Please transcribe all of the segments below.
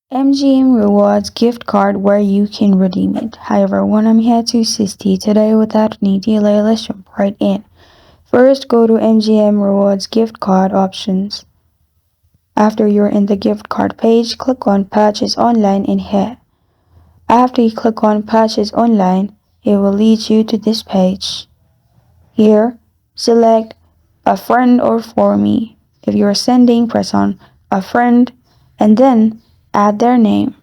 MGM Rewards Gift Card where you can redeem it. Hi everyone, I'm here to assist you today. Without any delay, let's jump right in. First, go to MGM Rewards Gift Card options. After you're in the gift card page, click on Purchase Online in here. After you click on Purchase Online, it will lead you to this page. Here, select a friend or for me. If you're sending, press on a friend and then add their name.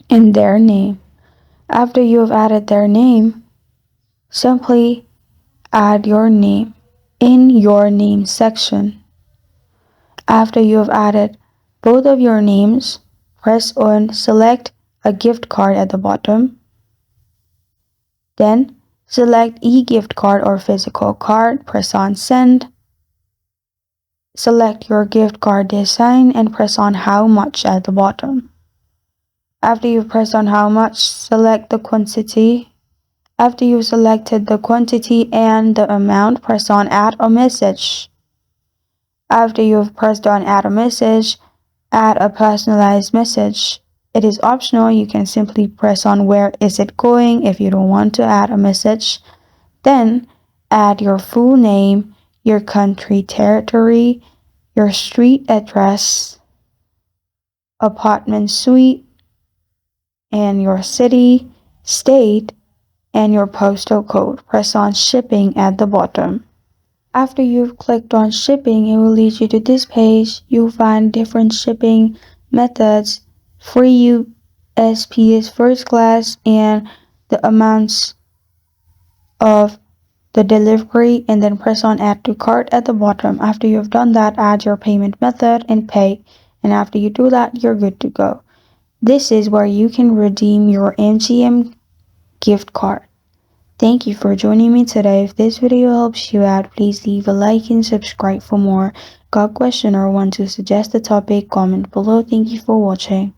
In their name. After you have added their name, simply add your name in your name section. After you have added both of your names, press on Select a gift card at the bottom. Then select e-gift card or physical card, press on Send. Select your gift card design and press on How Much at the bottom. After you've pressed on how much, select the quantity. After you've selected the quantity and the amount, press on Add a Message. After you've pressed on Add a Message, add a personalized message. It is optional. You can simply press on Where is it going if you don't want to add a message. Then add your full name, your country territory, your street address, apartment suite, and your city, state, and your postal code. Press on Shipping at the bottom. After you've clicked on Shipping, it will lead you to this page. You'll find different shipping methods, free USPS first class, and the amounts of the delivery, and then press on Add to Cart at the bottom. After you've done that, add your payment method and pay. And after you do that, you're good to go. This is where you can redeem your MGM gift card. Thank you for joining me today. If this video helps you out, please leave a like and subscribe for more. Got a question or want to suggest a topic? Comment below. Thank you for watching.